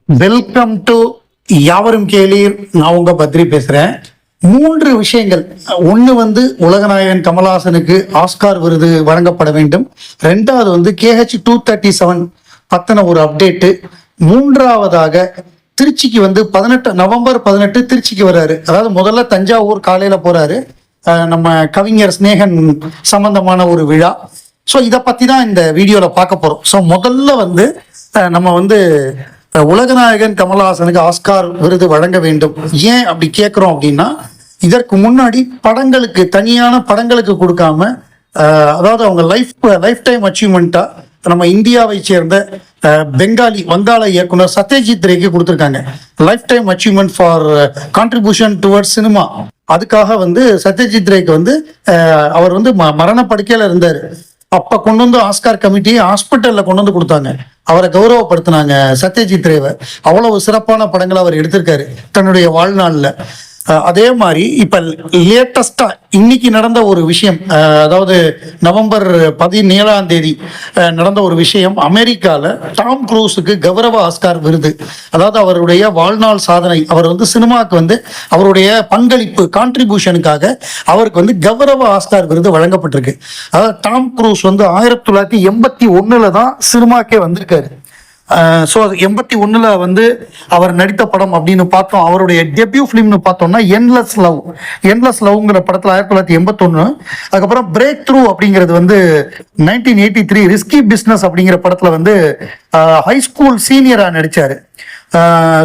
Welcome to யாவரும் கேளீர். நான் உங்க பத்ரி பேசுறேன். 3 விஷயங்கள். ஒன்று உலகநாயகன் கமல்ஹாசனுக்கு ஆஸ்கார் விருது வழங்கப்பட வேண்டும். 2வது KH-237 பத்தின ஒரு அப்டேட்டு. 3வதாக திருச்சிக்கு 18 நவம்பர் 18 திருச்சிக்கு வர்றாரு. அதாவது முதல்ல தஞ்சாவூர் காலையில போறாரு. நம்ம கவிஞர் ஸ்நேகன் சம்பந்தமான ஒரு விழா. ஸோ இதை பத்தி தான் இந்த வீடியோல பார்க்க போறோம். ஸோ முதல்ல நம்ம உலகநாயகன் கமல்ஹாசனுக்கு ஆஸ்கார் விருது வழங்க வேண்டும். ஏன் அப்படி கேட்குறோம் அப்படின்னா, இதற்கு முன்னாடி படங்களுக்கு தனியான படங்களுக்கு கொடுக்காம, அதாவது அவங்க லைஃப் டைம் அச்சீவ்மெண்ட்டா நம்ம இந்தியாவை சேர்ந்த பெங்காலி வங்காள இயக்குனர் சத்யஜித் ரேக்கு கொடுத்துருக்காங்க. Life time achievement for contribution towards cinema. அதுக்காக சத்யஜித் ரேக்கு அவர் மரணப்படுக்கையில இருந்தார். அப்ப கொண்டு ஆஸ்கார் கமிட்டி ஹாஸ்பிட்டல்ல கொண்டு கொடுத்தாங்க. அவரை கௌரவப்படுத்தினாங்க சத்யஜித் ரேவை. அவ்வளவு சிறப்பான படங்களை அவர் எடுத்திருக்காரு தன்னுடைய வாழ்நாள்ல. அதே மாதிரி இப்ப லேட்டஸ்டா இன்னைக்கு நடந்த ஒரு விஷயம், அதாவது நவம்பர் 17 நடந்த ஒரு விஷயம். அமெரிக்கால டாம் க்ரூஸுக்கு கௌரவ ஆஸ்கார் விருது. அதாவது அவருடைய வாழ்நாள் சாதனை, அவர் சினிமாவுக்கு அவருடைய பங்களிப்பு கான்ட்ரிபியூஷனுக்காக அவருக்கு கௌரவ ஆஸ்கார் விருது வழங்கப்பட்டிருக்கு. அதாவது டாம் க்ரூஸ் 1981 தான் சினிமாக்கே வந்திருக்காரு. ஸோ 81 அவர் நடித்த படம் அப்படின்னு பார்த்தோம். அவருடைய டெபியூ ஃபிலிம்னு பார்த்தோம்னா என்லெஸ் லவ்ங்கிற படத்தில் 1981. அதுக்கப்புறம் பிரேக் த்ரூ அப்படிங்கிறது 1983 ரிஸ்கி பிஸ்னஸ் அப்படிங்கிற படத்தில் ஹை ஸ்கூல் சீனியராக நடித்தார்.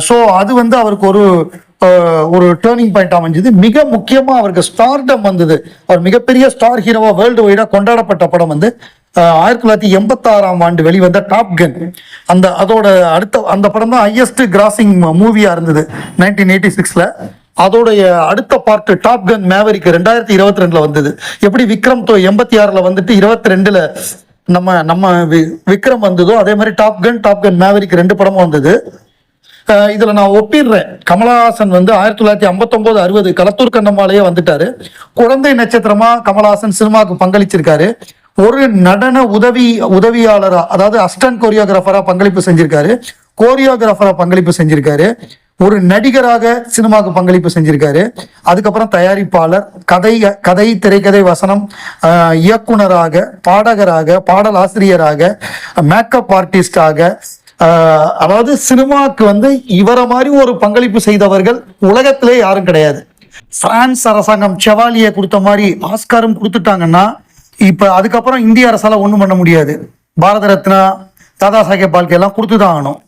ஸோ அது அவருக்கு ஒரு டேர்னிங் பாயிண்ட் அமைஞ்சது. மிக முக்கியமாக அவருக்கு ஸ்டார்டம் வந்தது. அவர் மிகப்பெரிய ஸ்டார் ஹீரோவா வேர்ல்டு வைடா கொண்டாடப்பட்ட படம் 1986 வெளிவந்த டாப் கன். அதோட அந்த படம் தான் ஹையஸ்ட் கிராசிங் மூவியா இருந்தது 1986. அதோடைய அடுத்த பார்ட் டாப் கன் மேவரிக் 2022 வந்தது. எப்படி விக்ரம் 86 22 நம்ம விக்ரம் வந்ததோ அதே மாதிரி டாப் கன் மேவரிக் 2 படமும் வந்தது. இதுல நான் ஒப்பிடுறேன். கமல்ஹாசன் 1959 60 களத்தூர் கண்ணம்மாலேயே வந்துட்டாரு. குழந்தை நட்சத்திரமா கமல்ஹாசன் சினிமாவுக்கு பங்களிச்சிருக்காரு. ஒரு நடன உதவியாளரா, அதாவது அசிஸ்டன்ட் கோரியோகிராஃபரா பங்களிப்பு செஞ்சிருக்காரு. கோரியோகிராஃபரா பங்களிப்பு செஞ்சிருக்காரு. ஒரு நடிகராக சினிமாவுக்கு பங்களிப்பு செஞ்சிருக்காரு. அதுக்கப்புறம் தயாரிப்பாளர், கதை திரைக்கதை வசனம், இயக்குனராக, பாடகராக, பாடல் ஆசிரியராக, மேக்கப் ஆர்டிஸ்டாக, அதாவது சினிமாவுக்கு இவரை மாதிரி ஒரு பங்களிப்பு செய்தவர்கள் உலகத்திலே யாரும் கிடையாது. பிரான்ஸ் அரசாங்கம் செவாலியை கொடுத்த மாதிரி ஆஸ்காரும் கொடுத்துட்டாங்கன்னா, இப்ப அதுக்கப்புறம் இந்திய அரசால ஒண்ணும் பண்ண முடியாது. பாரத ரத்னா, தாதா சாஹேப் பால்கே எல்லாம் கொடுத்துதான் ஆகணும்.